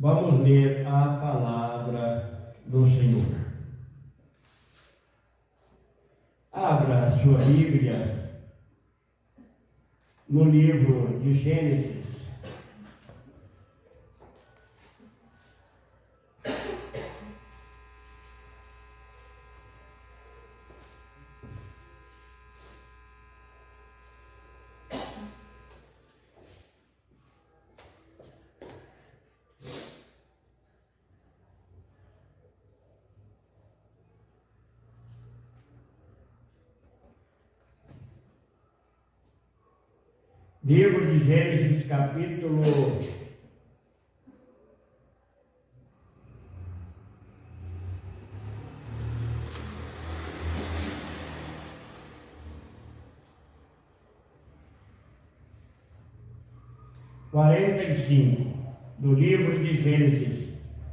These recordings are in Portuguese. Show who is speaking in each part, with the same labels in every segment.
Speaker 1: Vamos ler a palavra do Senhor. Abra a sua Bíblia no livro de Gênesis. Livro de Gênesis, capítulo 45, do livro de Gênesis,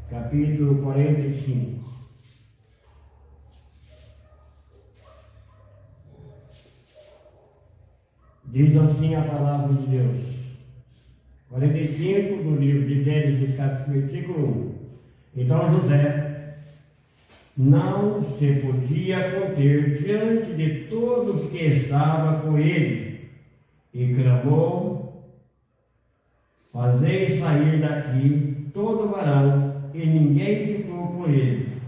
Speaker 1: capítulo 45. Diz assim a palavra de Deus. 45 do livro de Gênesis, versículo 1. Então José não se podia conter diante de todos que estavam com ele, e clamou: fazei sair daqui todo varão, e ninguém ficou com ele.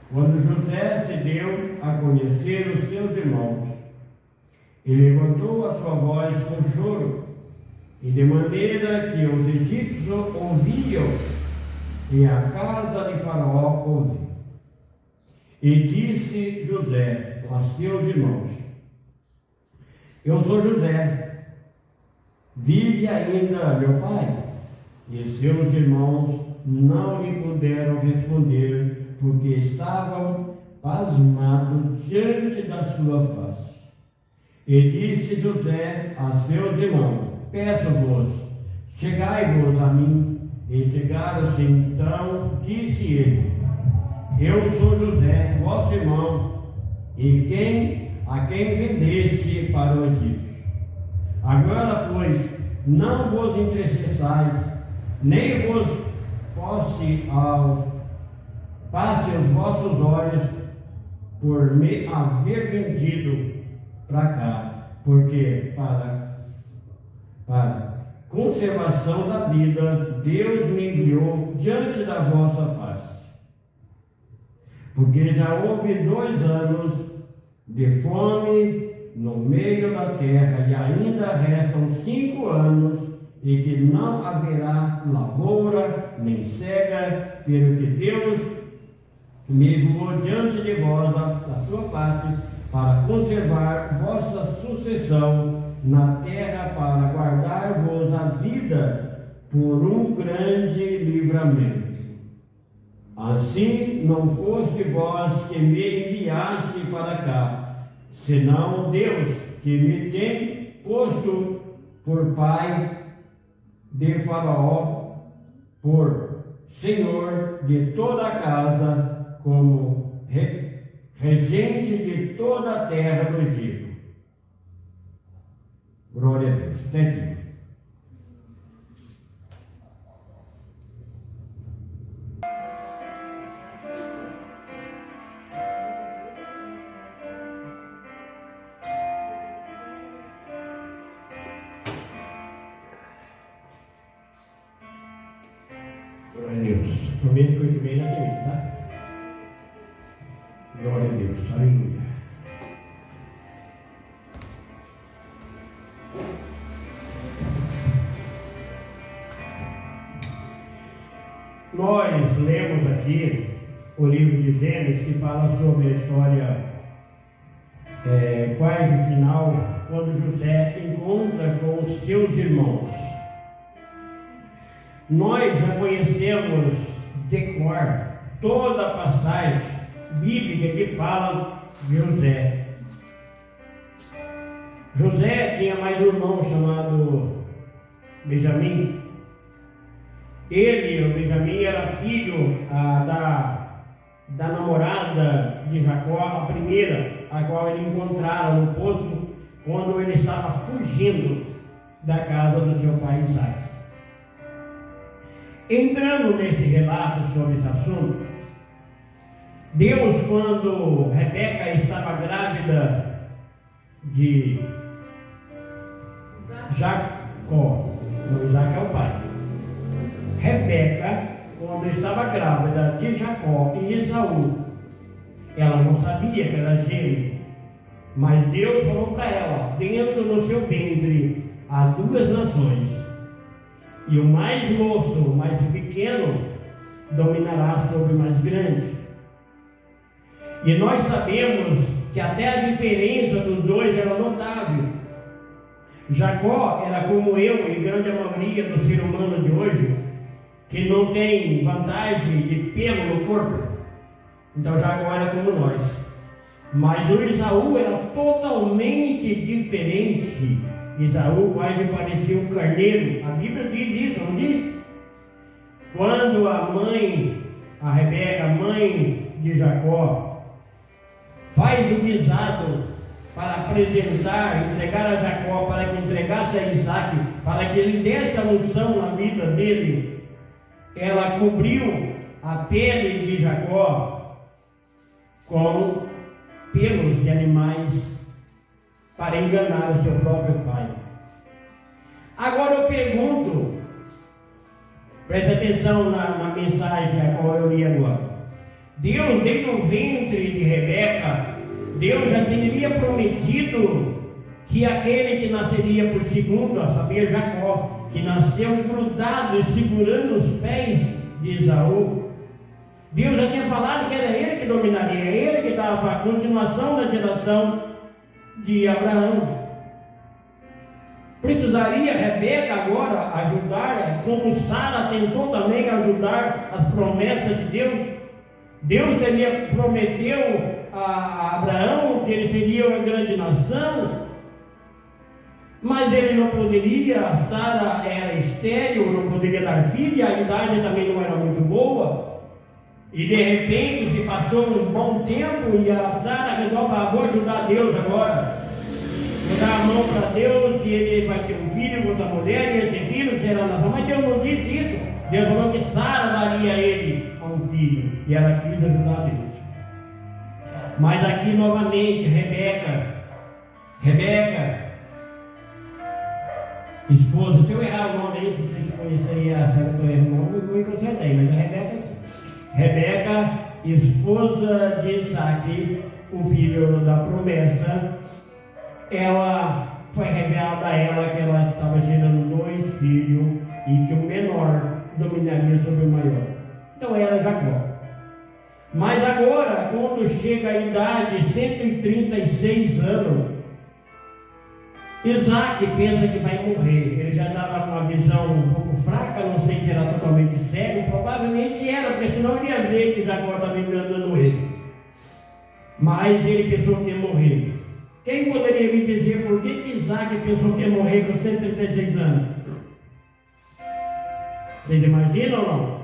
Speaker 1: Quando José se deu a conhecer os seus irmãos, e levantou a sua voz com choro, e de maneira que os egípcios ouviam, e a casa de Faraó ouviu. E disse José a seus irmãos: eu sou José, vive ainda meu pai? E seus irmãos não lhe puderam responder, porque estavam pasmados diante da sua face. E disse José a seus irmãos: peço-vos, chegai-vos a mim. E chegaram-se. Então disse ele: eu sou José, vosso irmão, e a quem vendeste para o Egito. Agora, pois, não vos entristeçais, nem vos passe os vossos olhos por me haver vendido para cá, porque para conservação da vida Deus me enviou diante da vossa face. Porque já houve 2 anos de fome no meio da terra, e ainda restam 5 anos, e que não haverá lavoura nem cega, pelo que Deus me enviou diante de vós da sua face, para conservar vossa sucessão na terra, para guardar-vos a vida por um grande livramento. Assim não foste vós que me enviaste para cá, senão Deus, que me tem posto por pai de Faraó, por senhor de toda a casa, como regente de toda a terra do Egito. Glória a Deus. Até aqui. Glória a Deus. Prometo que eu também já termino, tá? Glória a Deus. Aleluia. Nós lemos aqui o livro de Gênesis, que fala sobre a história quase no final, quando José encontra com os seus irmãos. Nós já conhecemos de cor toda a passagem bíblica que fala de José. José tinha mais um irmão chamado Benjamim. O Benjamim, era filho da namorada de Jacó, a primeira, a qual ele encontraram no poço quando ele estava fugindo da casa do seu pai Isaac. Entrando nesse relato sobre esse assunto, Deus, quando Rebeca estava grávida de Jacó, não, Isaac é o pai. Rebeca, quando estava grávida de Jacó e Esaú, ela não sabia que era gêmeo, mas Deus falou para ela: dentro do seu ventre há duas nações, e o mais moço, o mais pequeno, dominará sobre o mais grande. E nós sabemos que até a diferença dos dois era notável. Jacó era como eu e grande maioria do ser humano de hoje, que não tem vantagem de pelo no corpo. Então Jacó era como nós. Mas o Esaú era totalmente diferente. Esaú quase parecia um carneiro. A Bíblia diz isso, não diz? Quando a mãe, a Rebeca, mãe de Jacó, faz o guisado para apresentar, entregar a Jacó, para que entregasse a Isaac, para que ele desse a unção na vida dele, ela cobriu a pele de Jacó com pelos de animais para enganar o seu próprio pai. Agora eu pergunto, preste atenção na mensagem a qual eu li agora. Deus, desde o ventre de Rebeca, Deus já teria prometido que aquele que nasceria por segundo, a saber, Jacó, que nasceu grudado e segurando os pés de Esaú, Deus já tinha falado que era ele que dominaria, ele que dava a continuação da geração de Abraão. Precisaria Rebeca agora ajudar, como Sara tentou também ajudar as promessas de Deus. Deus prometeu a Abraão que ele seria uma grande nação, mas ele não poderia, Sara era estéril, não poderia dar filho, a idade também não era muito boa, e de repente se passou um bom tempo e a Sara resolve: vou ajudar Deus agora, vou dar a mão para Deus e ele vai ter um filho com outra mulher e esse filho será nação. Mas Deus não disse isso. Deus falou que Sara daria a ele um filho e ela quis ajudar a Deus. Mas aqui novamente Rebeca, esposa, se eu errar o nome aí, se vocês conhecerem a Sara, eu erro o nome, eu me consertei, mas a Rebeca, esposa de Isaac, o filho da promessa, ela foi revelada a ela que ela estava gerando 2 filhos e que o menor dominaria sobre o maior. Então era Jacó. Mas agora, quando chega a idade de 136 anos, Isaac pensa que vai morrer. Ele já estava com a visão um pouco fraca, não sei se era totalmente cego, provavelmente era, porque senão ele ia ver que Jacó estava enganando ele. Mas ele pensou que ia morrer. Quem poderia me dizer por que Isaac pensou que ia morrer com 136 anos? Vocês imaginam ou não?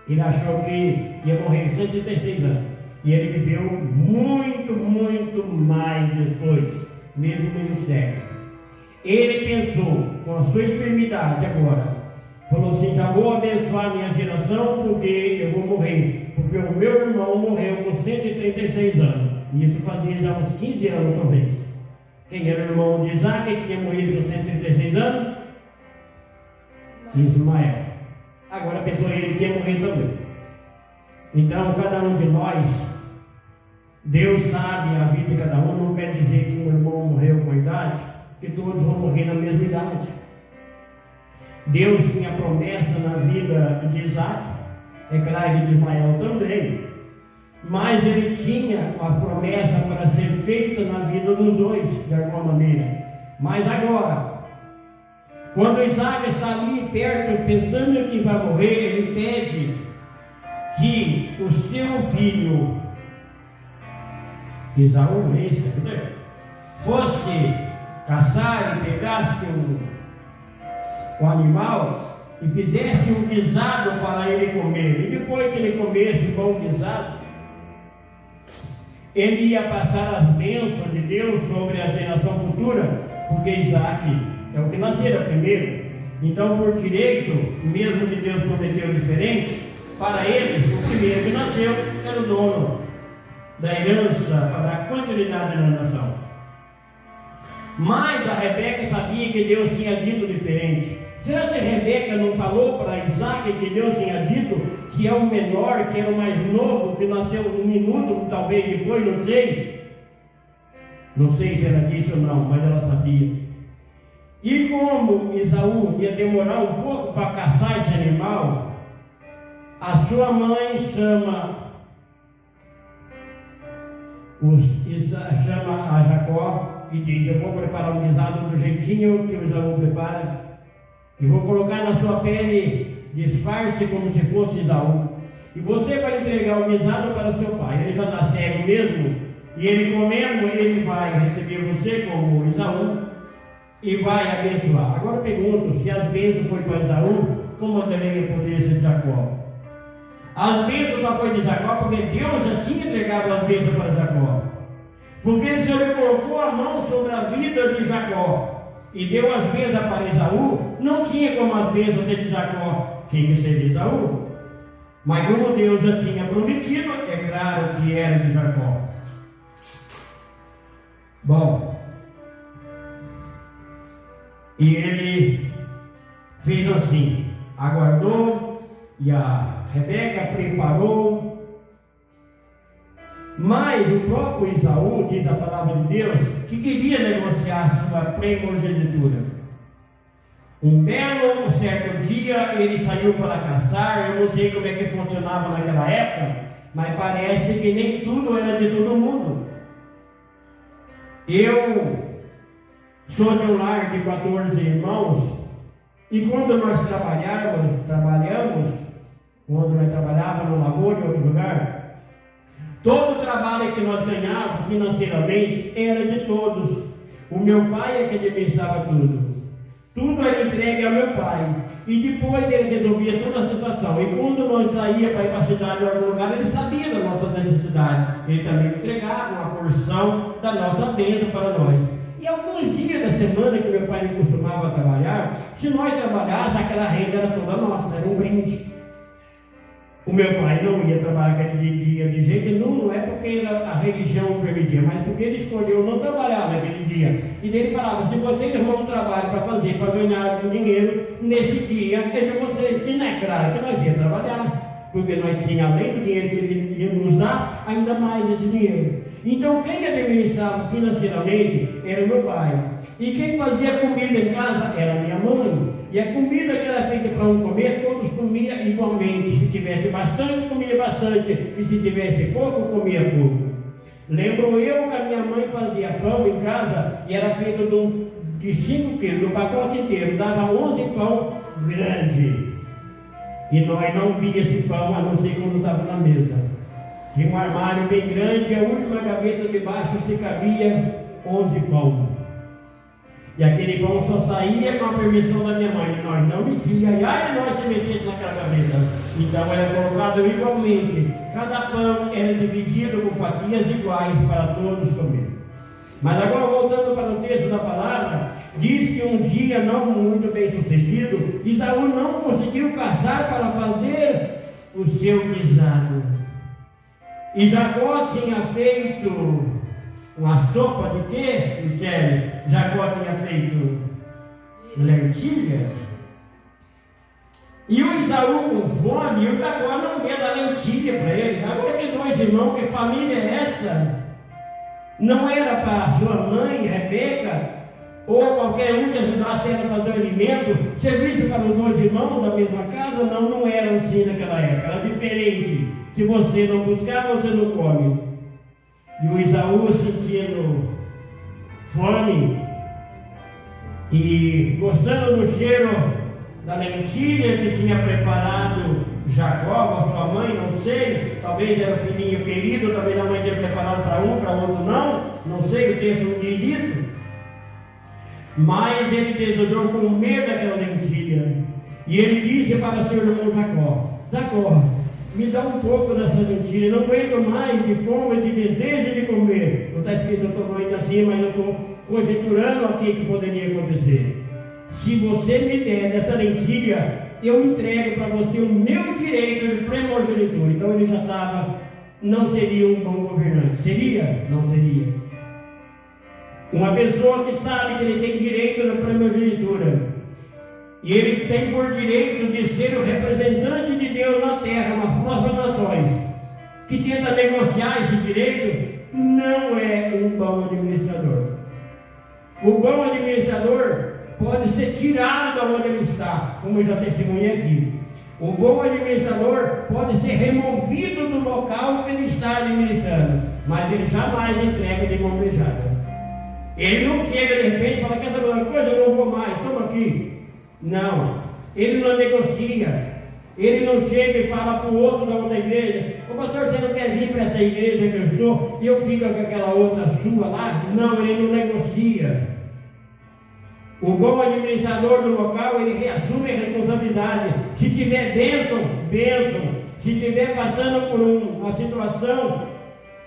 Speaker 1: Ele achou que ia morrer com 136 anos. E ele viveu muito, muito mais depois, mesmo meio cego. Ele pensou, com a sua enfermidade agora, falou assim: já vou abençoar a minha geração porque eu vou morrer. Porque o meu irmão morreu com 136 anos. E isso fazia já uns 15 anos talvez. Quem era o irmão de Isaac, que tinha morrido com 136 anos? Ismael. Agora pensou ele que ia morrer também. Então cada um de nós, Deus sabe a vida de cada um. Não quer dizer que um irmão morreu com a idade, que todos vão morrer na mesma idade. Deus tinha promessa na vida de Isaac, é claro que de Ismael também, mas ele tinha a promessa para ser feita na vida dos dois, de alguma maneira. Mas agora, quando Isaac está ali perto, pensando que vai morrer, ele pede que o seu filho, Esaú, fosse caçar e pegasse um animal e fizesse um guisado para ele comer. E depois que ele comesse o bom guisado, ele ia passar as bênçãos de Deus sobre a geração futura, porque Isaac é o que nascera primeiro. Então, por direito, mesmo que Deus prometeu diferente, para eles, o primeiro que nasceu era o dono da herança, para dar continuidade na nação. Mas a Rebeca sabia que Deus tinha dito diferente. Será que a Rebeca não falou para Isaac que Deus tinha dito que é o menor, que era o mais novo, que nasceu um minuto, talvez depois, não sei? Não sei se ela disse ou não, mas ela sabia. E como Esaú ia demorar um pouco para caçar esse animal, a sua mãe chama a Jacó e diz: eu vou preparar um guisado do jeitinho que o Esaú prepara e vou colocar na sua pele disfarce como se fosse Esaú, e você vai entregar o guisado para seu pai. Ele já está cego mesmo, e ele comendo, ele vai receber você como Esaú e vai abençoar. Agora eu pergunto, se as bênçãos foram para Esaú, como andaria a potência de Jacó? As bênçãos só foi de Jacó porque Deus já tinha entregado as bênçãos para Jacó. Porque o Senhor colocou a mão sobre a vida de Jacó e deu as bênçãos para Esaú, não tinha como as bênçãos ser de Jacó, tinha que ser de Esaú. Mas como Deus já tinha prometido, é claro que era de Jacó. Bom, e ele fez assim, aguardou, e a Rebeca preparou. Mas o próprio Esaú, diz a palavra de Deus, que queria negociar sua primogenitura. Um belo, certo dia, ele saiu para caçar. Eu não sei como é que funcionava naquela época, mas parece que nem tudo era de todo mundo. Eu sou de um lar de 14 irmãos, e quando nós trabalhamos, quando nós trabalhávamos no lavoura, em outro lugar, todo o trabalho que nós ganhávamos financeiramente era de todos. O meu pai é que administrava tudo. Tudo era entregue ao meu pai. E depois ele resolvia toda a situação. E quando nós saíamos para ir para a cidade ou algum lugar, ele sabia da nossa necessidade. Ele também entregava uma porção da nossa bênção para nós. E alguns dias da semana que meu pai não costumava trabalhar, se nós trabalhássemos, aquela renda era toda nossa, era um brinde. O meu pai não ia trabalhar aquele dia de jeito nenhum, não é porque a religião permitia, mas porque ele escolheu não trabalhar naquele dia. E ele falava: se vocês arrumam um trabalho para fazer, para ganhar dinheiro, nesse dia é de vocês. E não é claro que nós ia trabalhar, porque nós tínhamos, além do dinheiro que ele ia nos dar, ainda mais esse dinheiro. Então quem administrava financeiramente era o meu pai. E quem fazia comida em casa era a minha mãe. E a comida que era feita para um comer, todos comiam igualmente. Se tivesse bastante, comia bastante. E se tivesse pouco, comia pouco. Lembro eu que a minha mãe fazia pão em casa e era feito de 5 quilos, do pacote inteiro. Dava 11 pão grande. E nós não víamos esse pão, a não ser quando estava na mesa. Tinha um armário bem grande e a última gaveta de baixo se cabia 11 pão. E aquele pão só saía com a permissão da minha mãe. Nós não mexíamos. E ai, nós se metesse naquela gaveta. Então era colocado igualmente. Cada pão era dividido com fatias iguais para todos comer. Mas agora, voltando para o texto da palavra, diz que um dia não muito bem sucedido, Esaú não conseguiu caçar para fazer o seu guisado. E Jacó tinha feito uma sopa de quê, Michele? Jacó tinha feito lentilhas. E o Esaú com fome, e o Jacó não quer dar lentilha para ele. Agora que 2 irmãos, que família é essa? Não era para a sua mãe, Rebeca, ou qualquer um que ajudasse ela a fazer o alimento, serviço para os 2 irmãos da mesma casa? Não, não era assim naquela época, era diferente. Se você não buscar, você não come. E o Esaú, sentindo fome e gostando do cheiro da lentilha que tinha preparado Jacó, a sua mãe, não sei, talvez era o filhinho querido, talvez a mãe tinha preparado para um, para outro não sei, o texto não diz isso. Mas ele desejou comer daquela lentilha. E ele disse para seu irmão Jacó, me dá um pouco dessa lentilha, não aguento mais de fome, de desejo de comer. Não está escrito, eu estou ainda assim, mas eu estou conjecturando aqui que poderia acontecer. se você me der dessa lentilha, eu entrego para você o meu direito de primogenitura. Então ele já estava, não seria um bom governante. Seria? Não seria. Uma pessoa que sabe que ele tem direito da primogenitura, e ele tem por direito de ser o representante de Deus na terra, nas próximas nações, que tenta negociar esse direito, não é um bom administrador. O bom administrador pode ser tirado de onde ele está, como eu já testemunhei aqui. O bom administrador pode ser removido do local que ele está administrando, mas ele jamais entrega de mão beijada. Ele não chega de repente e fala: quer saber uma coisa? Eu não vou mais, toma aqui. Não, ele não negocia. Ele não chega e fala para o outro da outra igreja: ô pastor, você não quer vir para essa igreja que eu estou e eu fico com aquela outra sua lá? Não, ele não negocia. O bom administrador do local, ele reassume a responsabilidade. Se tiver bênção, bênção. Se estiver passando por uma situação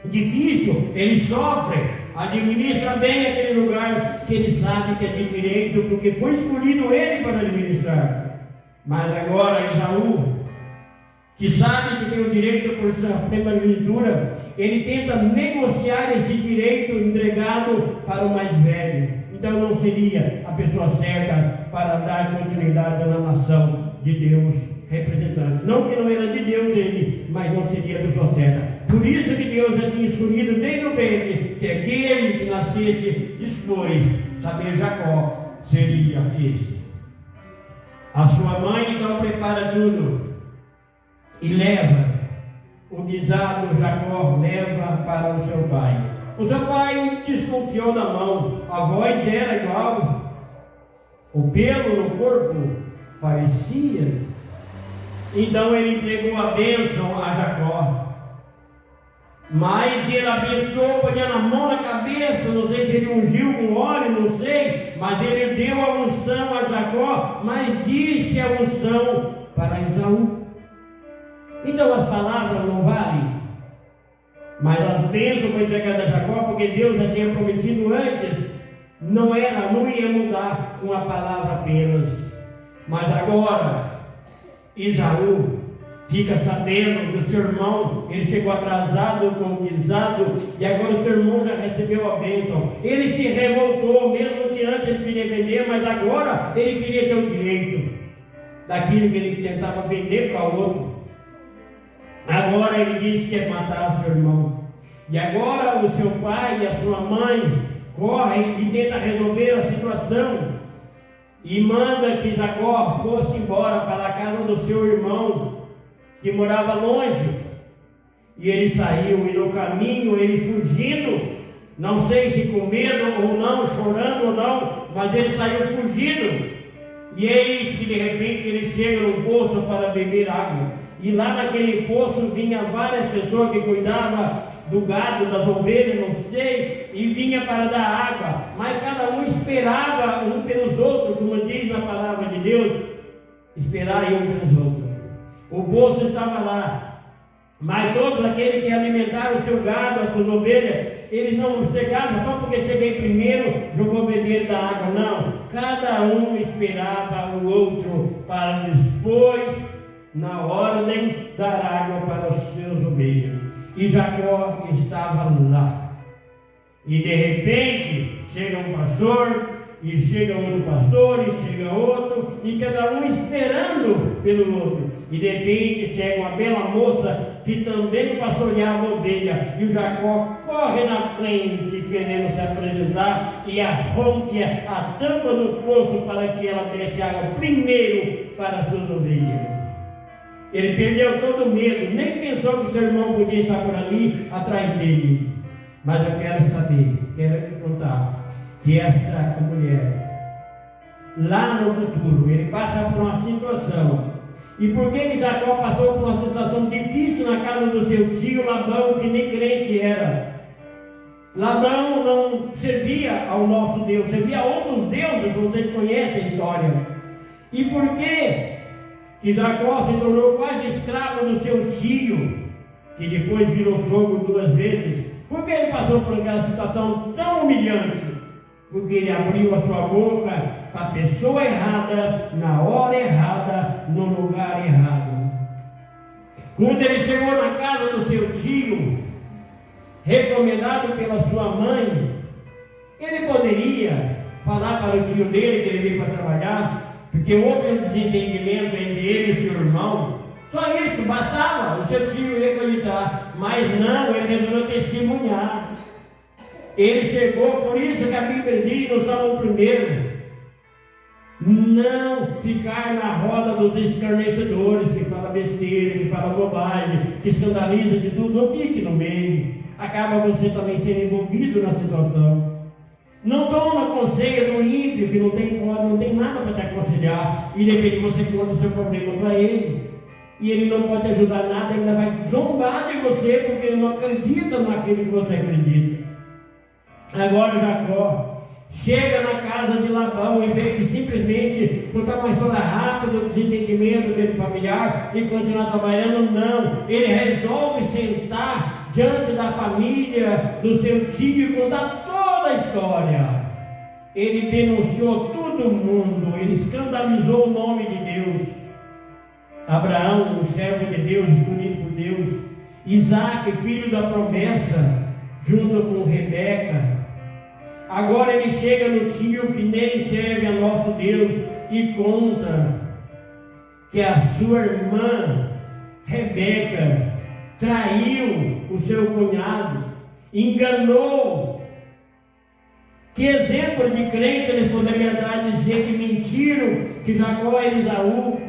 Speaker 1: difícil, ele sofre, administra bem aquele lugar que ele sabe que é de direito, porque foi escolhido ele para administrar. Mas agora Esaú, que sabe que tem o direito por sua primogenitura, ele tenta negociar esse direito entregado para o mais velho. Então não seria a pessoa certa para dar continuidade na nação de Deus representante. Não que não era de Deus ele, mas não seria a pessoa certa. Por isso que Deus já tinha escolhido desde o ventre que aquele que nascesse depois, saber Jacó, seria esse. A sua mãe então prepara tudo e leva o guisado Jacó, leva para o seu pai. O seu pai desconfiou da mão, a voz era igual, o pelo no corpo parecia. Então ele entregou a bênção a Jacó. Mas ele abençoou, ponhando a mão na cabeça, não sei se ele ungiu com óleo, não sei, mas ele deu a unção a Jacó, mas disse a unção para Esaú. Então as palavras não valem, mas as bênçãos foram entregadas a Jacó, porque Deus já tinha prometido antes, não ia mudar com a palavra apenas. Mas agora, Esaú fica sabendo do seu irmão, ele chegou atrasado com o guisado, e agora o seu irmão já recebeu a bênção. Ele se revoltou, mesmo que antes ele queria vender, mas agora ele queria ter o direito daquilo que ele tentava vender para o outro. Agora ele diz que quer matar o seu irmão. E agora o seu pai e a sua mãe correm e tentam resolver a situação. E manda que Jacó fosse embora para a casa do seu irmão, que morava longe. E ele saiu, e no caminho ele fugindo, não sei se com medo ou não, chorando ou não, mas ele saiu fugindo. E eis que de repente ele chega num poço para beber água. E lá naquele poço vinha várias pessoas que cuidavam do gado, das ovelhas, não sei, e vinha para dar água, mas cada um esperava um pelos outros, como diz na palavra de Deus, esperar um pelos outros. O poço estava lá, mas todos aqueles que alimentaram o seu gado, as suas ovelhas, eles não chegavam só porque cheguei primeiro, jogou beber da água, não. Cada um esperava o outro para depois, na ordem, dar água para os seus ovelhas. E Jacó estava lá. E de repente chega um pastor, e chega outro pastor, e chega outro, e cada um esperando pelo outro. E de repente chega uma bela moça que também pastoreava a ovelha, e o Jacó corre na frente querendo se apresentar e rompe a tampa do poço para que ela desse água primeiro para as suas ovelhas. Ele perdeu todo o medo, nem pensou que seu irmão podia estar por ali atrás dele. Mas eu quero saber, quero contar, que essa mulher, lá no futuro, ele passa por uma situação. E por que Jacó passou por uma situação difícil na casa do seu tio Labão, que nem crente era? Labão não servia ao nosso Deus, servia a outros deuses, vocês conhecem a história. E por que Jacó se tornou quase escravo do seu tio, que depois virou sogro 2 vezes? Por que ele passou por aquela situação tão humilhante? Porque ele abriu a sua boca para a pessoa errada, na hora errada, no lugar errado. Quando ele chegou na casa do seu tio, recomendado pela sua mãe, ele poderia falar para o tio dele que ele veio para trabalhar, porque houve um desentendimento entre ele e seu irmão. Só isso, bastava, o seu tio ia acreditar. Mas não, ele resolveu testemunhar. Ele chegou, por isso que a Bíblia diz no Salmo 1, não ficar na roda dos escarnecedores, que fala besteira, que fala bobagem, que escandaliza de tudo. Não fique no meio. Acaba você também sendo envolvido na situação. Não toma conselho do ímpio, que não tem nada para te aconselhar, e de repente você conta o seu problema para ele, e ele não pode te ajudar nada, ainda vai zombar de você, porque ele não acredita naquilo que você acredita. Agora Jacó chega na casa de Labão, em vez de simplesmente contar uma história rápida do desentendimento dele familiar e continuar trabalhando, não. Ele resolve sentar diante da família do seu tio e contar toda a história. Ele denunciou todo mundo, ele escandalizou o nome de Deus. Abraão, o servo de Deus, escolhido por Deus. Isaac, filho da promessa, junto com Rebeca. Agora ele chega no tio que nem serve a nosso Deus e conta que a sua irmã Rebeca traiu o seu cunhado, enganou. Que exemplo de crente eles poderiam dar, dizer que mentiram, que Jacó era Esaú?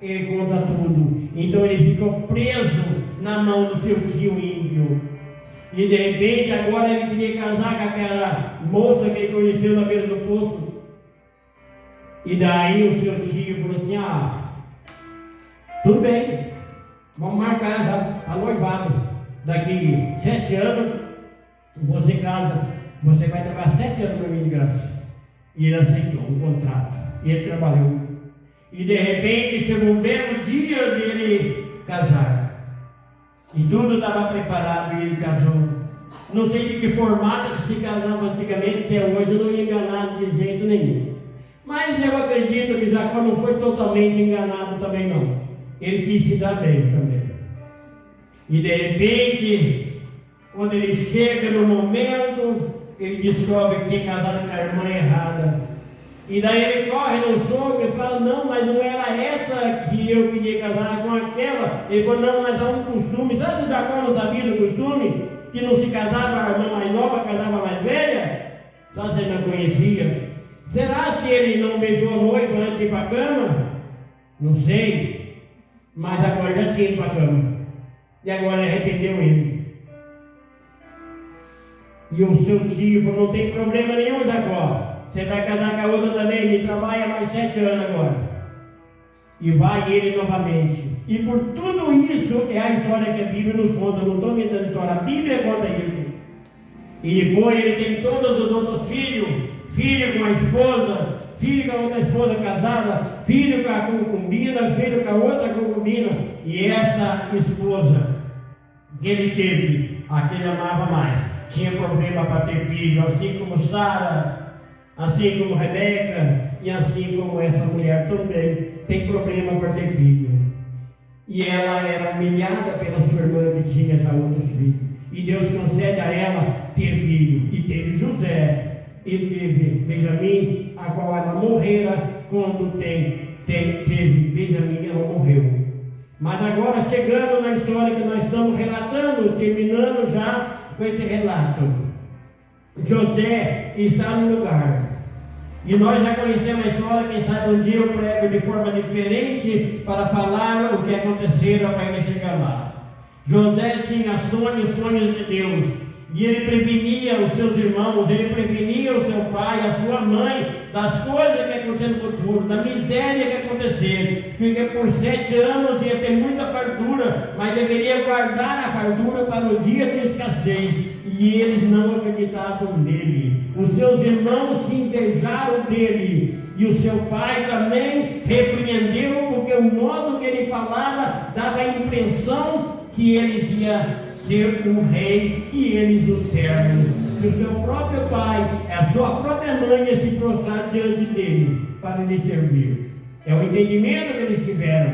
Speaker 1: Ele conta tudo. Então ele ficou preso na mão do seu tio ímpio. E de repente agora ele queria casar com aquela moça que ele conheceu na beira do poço. E daí o seu tio falou assim: tudo bem, vamos marcar já, está noivado. Daqui 7 anos você casa, você vai trabalhar 7 anos para mim de graça. E ele aceitou o contrato. E ele trabalhou. E de repente chegou o belo dia dele casar. E tudo estava preparado e ele casou. Não sei de que formato que se casava antigamente, se é hoje, eu não ia enganar de jeito nenhum. Mas eu acredito que Jacó não foi totalmente enganado também não. Ele quis se dar bem também. E de repente, quando ele chega no momento, ele descobre que tinha casado com a irmã errada. E daí ele corre no sogro e fala: não, mas não era essa que eu queria casar, com aquela. Ele falou: não, mas há um costume. Sabe se Jacó não sabia do costume? Que não se casava a irmã mais nova, casava a mais velha? Só se ele não conhecia. Será se ele não beijou a noiva antes de ir para a cama? Não sei. Mas agora já tinha ido para a cama. E agora ele arrependeu ele. E o seu tio falou: não tem problema nenhum, Jacó. Você vai casar com a outra também, me trabalha mais 7 anos agora. E vai ele novamente. E por tudo isso é a história que a Bíblia nos conta. Eu não estou inventando história, a Bíblia conta isso. E depois ele tem todos os outros filhos. Filho com a esposa, filho com a outra esposa casada, filho com a concubina, filho com a outra concubina. E essa esposa que ele teve, a que ele amava mais, tinha problema para ter filho, assim como Sara, assim como Rebeca, e assim como essa mulher também tem problema para ter filho. E ela era humilhada pela sua irmã que tinha já outros filhos. E Deus concede a ela ter filho. E teve José, e teve Benjamim, a qual ela morrera quando teve Benjamim, ela morreu. Mas agora, chegando na história que nós estamos relatando, terminando já com esse relato, José está no lugar. E nós já conhecemos a história, quem sabe um dia eu prego de forma diferente para falar o que aconteceu para ele chegar lá. José tinha sonhos de Deus. E ele prevenia os seus irmãos, ele prevenia o seu pai, a sua mãe, das coisas que aconteciam no futuro, da miséria que ia acontecer. Porque por 7 anos ia ter muita fartura, mas deveria guardar a fartura para o dia de escassez. E eles não acreditavam nele. Os seus irmãos se invejaram dele. E o seu pai também repreendeu, porque o modo que ele falava dava a impressão que eles iam ser o rei e eles o servos. que o seu próprio pai, a sua própria mãe ia se prostrar diante dele para lhe servir. É o entendimento que eles tiveram,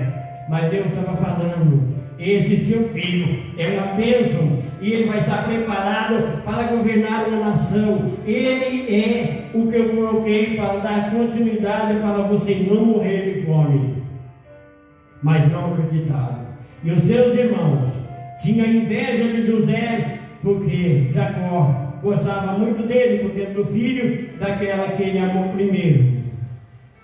Speaker 1: mas Deus estava falando, esse seu filho é uma bênção e ele vai estar preparado para governar uma nação. Ele é o que eu coloquei para dar continuidade para vocês não morrer de fome. Mas não acreditaram. E os seus irmãos tinham inveja de José, porque Jacó gostava muito dele, porque era do filho daquela que ele amou primeiro.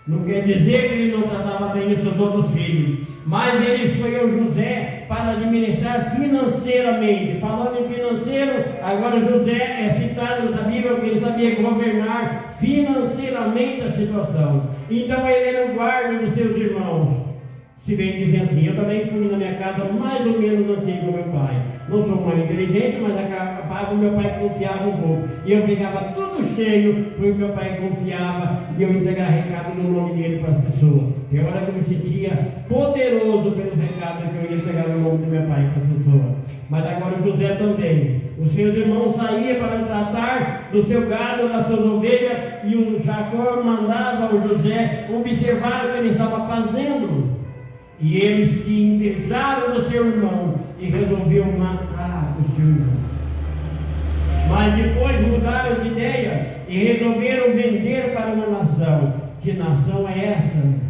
Speaker 1: Não quer dizer que ele não tratava bem os seus outros filhos, mas ele escolheu José para administrar financeiramente. Falando em financeiro, agora José é citado na Bíblia porque ele sabia governar financeiramente a situação. Então ele era o guarda dos seus irmãos. Se bem dizer assim, eu também fui na minha casa mais ou menos assim com meu pai. Não sou mais inteligente, mas a o meu pai confiava um pouco. E eu ficava tudo cheio, porque meu pai confiava e eu entregava recado no nome dele para as pessoas. Tem hora que eu me sentia poderoso pelo recado que eu ia entregar no nome do meu pai para as pessoas. Mas agora José também. Os seus irmãos saíam para tratar do seu gado, das suas ovelhas, e o Jacó mandava ao José observar o que ele estava fazendo. E eles se invejaram do seu irmão e resolveram matar o seu irmão. Mas depois mudaram de ideia e resolveram vender para uma nação. Que nação é essa?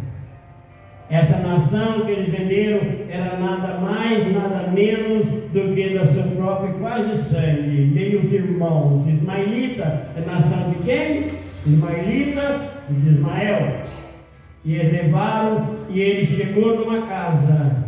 Speaker 1: Essa nação que eles venderam era nada mais, nada menos do que da sua própria quase sangue, meios irmãos. Ismaelita é nação de quem? Ismaelita de Ismael. E eles levaram, e ele chegou numa casa,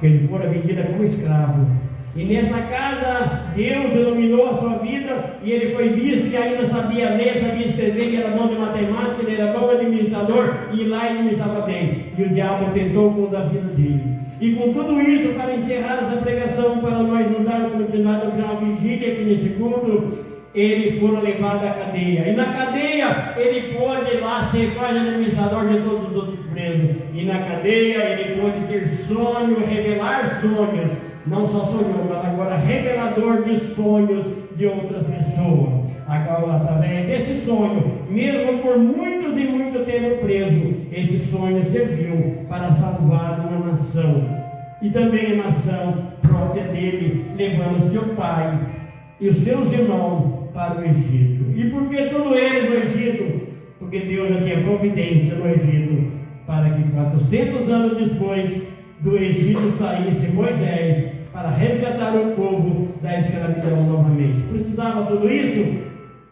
Speaker 1: que ele fora vendida como escravo. E nessa casa, Deus iluminou a sua vida, e ele foi visto que ainda sabia ler, sabia escrever, que era bom de matemática, ele era bom administrador, e lá ele estava bem. E o diabo tentou com a vida dele. E com tudo isso, para encerrar essa pregação, para nós não darmos continuidade ao final vigília aqui nesse culto, ele foi levado à cadeia. E na cadeia, ele pôde lá ser quase administrador de todos os outros presos. E na cadeia, ele pôde ter sonhos, revelar sonhos. Não só sonhou, mas agora revelador de sonhos de outras pessoas. Agora, através desse sonho, mesmo por muitos e muito tempo preso, esse sonho serviu para salvar uma nação. E também a nação própria dele, levando seu pai e os seus irmãos para o Egito. E por que tudo eles no Egito? Porque Deus já tinha providência no Egito para que 400 anos depois do Egito saísse Moisés para resgatar o povo da escravidão novamente. Precisava tudo isso?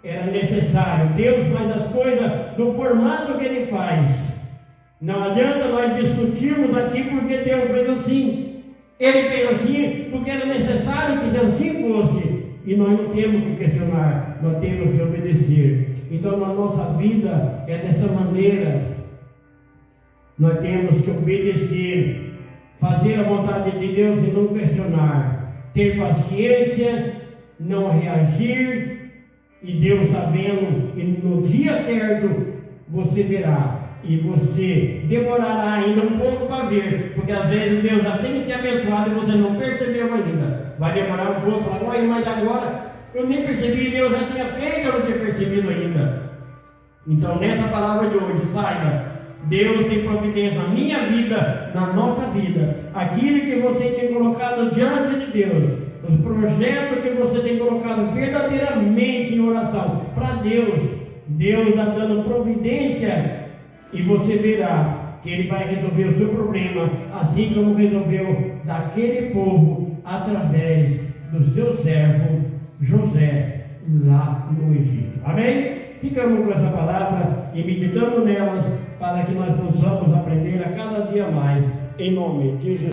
Speaker 1: Era necessário. Deus faz as coisas do formato que Ele faz. Não adianta nós discutirmos aqui porque Deus fez assim. Ele fez assim porque era necessário que assim fosse. E nós não temos que questionar, nós temos que obedecer. Então, na nossa vida é dessa maneira. Nós temos que obedecer, fazer a vontade de Deus e não questionar, ter paciência, não reagir, e Deus está vendo, e no dia certo você verá. E você demorará ainda um pouco para ver, porque às vezes Deus já tem te abençoado e você não percebeu ainda. Vai demorar um pouco, falar, olha, mas agora eu nem percebi, Deus já tinha feito, eu não tinha percebido ainda. Então, nessa palavra de hoje, saiba, Deus tem providência na minha vida, na nossa vida. Aquilo que você tem colocado diante de Deus, os projetos que você tem colocado verdadeiramente em oração para Deus, Deus está dando providência. E você verá que Ele vai resolver o seu problema, assim como resolveu daquele povo, através do seu servo José, lá no Egito. Amém? Ficamos com essa palavra e meditamos nelas, para que nós possamos aprender a cada dia mais, em nome de Jesus.